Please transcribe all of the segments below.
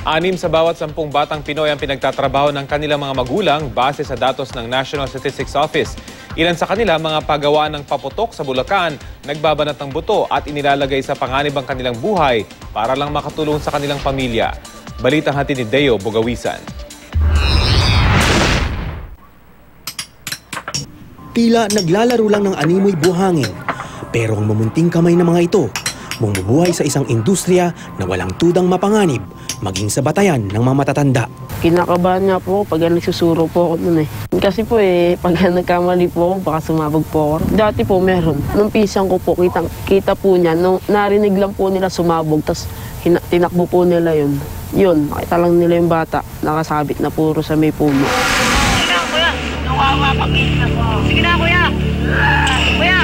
6 sa bawat 10 batang Pinoy ang pinagtatrabaho ng kanilang mga magulang base sa datos ng National Statistics Office. Ilan sa kanila mga paggawa ng paputok sa Bulacan, nagbabanat ng buto at inilalagay sa panganib ang kanilang buhay para lang makatulong sa kanilang pamilya. Balitang hatid ni Deo Bugawisan. Tila naglalaro lang ng animoy buhangin, pero ang mamunting kamay ng mga ito, bumubuhay sa isang industriya na walang tudang mapanganib, maging sa batayan ng mga matatanda. Kinakabahan nga po ako pag nagsusuro po ako nun eh. Kasi po pag nagkamali po ako, baka sumabog po ako. Dati po meron. Nung pisang ko po, kita po niya, nung narinig lang po nila sumabog, tapos tinakbo po nila yun. Yun, makita lang nila yung bata, nakasabit na puro sa may puno. Sige na, kuya. Nawawa pag-isa ko. Sige na, kuya. Kuya.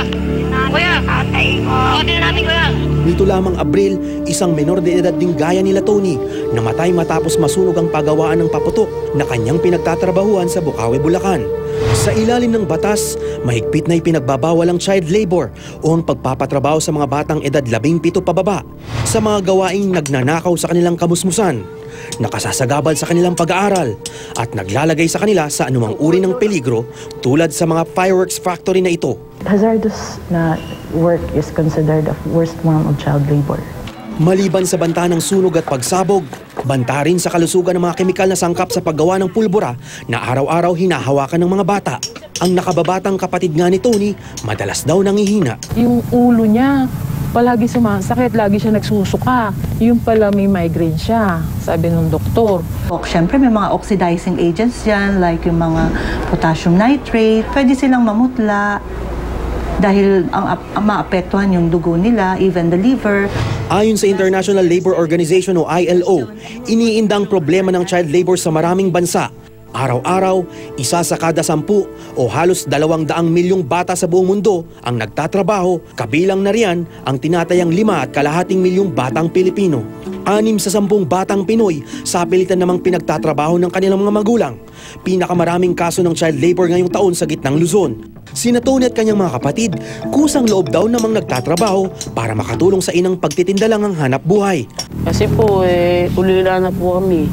Kuya. Atay ko. Tingnan natin, kuya. Nito lamang Abril, isang menor de edad ding gaya nila Tony, namatay matapos masunog ang pagawaan ng paputok na kanyang pinagtatrabahuan sa Bukawi, Bulacan. Sa ilalim ng batas, mahigpit na ipinagbabawal ang child labor o ang pagpapatrabaho sa mga batang edad 17 pababa sa mga gawaing nagnanakaw sa kanilang kamusmusan, nakasasagabal sa kanilang pag-aaral at naglalagay sa kanila sa anumang uri ng peligro tulad sa mga fireworks factory na ito. Hazardous na work is considered the worst form of child labor. Maliban sa banta ng sunog at pagsabog, banta rin sa kalusugan ng mga kemikal na sangkap sa paggawa ng pulbura na araw-araw hinahawakan ng mga bata. Ang nakababatang kapatid nga ni Tony, madalas daw nangihina. Yung ulo niya, palagi sumasakit, lagi siya nagsusuka. Yung pala may migraine siya, sabi ng doktor. Siyempre may mga oxidizing agents dyan, like yung mga potassium nitrate. Pwede silang mamutla dahil ang maapektuhan yung dugo nila, even the liver. Ayon sa International Labour Organization o ILO, iniinda ang problema ng child labor sa maraming bansa. Araw-araw, 1 sa kada 10 o halos 200 milyong bata sa buong mundo ang nagtatrabaho, kabilang na riyan ang tinatayang 5.5 milyong batang Pilipino. 6 sa 10 batang Pinoy sa pilitan namang pinagtatrabaho ng kanilang mga magulang. Pinakamaraming kaso ng child labor ngayong taon sa gitnang Luzon. Sina Tony at kanyang mga kapatid, kusang loob daw namang nagtatrabaho para makatulong sa inang pagtitinda lang ang hanap buhay. Kasi po ulila na po kami.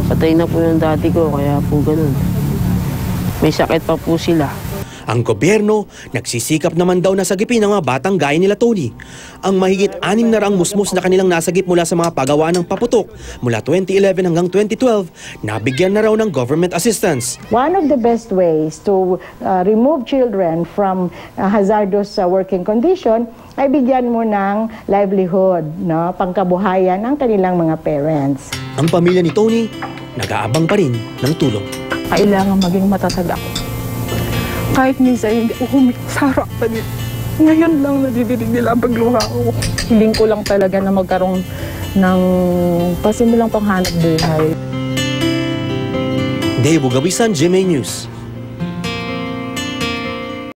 Patay na po yung dati ko, kaya po ganun. May sakit pa po sila. Ang gobyerno, nagsisikap naman daw na sagipin ang mga batang gaya nila Tony. Ang mahigit 6 na raang musmos na kanilang nasagip mula sa mga paggawa ng paputok mula 2011 hanggang 2012, nabigyan na raw ng government assistance. One of the best ways to remove children from hazardous working condition ay bigyan mo ng livelihood, pangkabuhayan ng kanilang mga parents. Ang pamilya ni Tony, nag-aabang pa rin ng tulong. Kailangan maging matatag ako. Kahit minsan hindi ako humik sa harapan nila. Ngayon lang nadidinig nila ang pagluha ko. Hiling ko lang talaga na magkaroon ng pasimulang panghanap buhay. Dave Bugawisan, GMA News.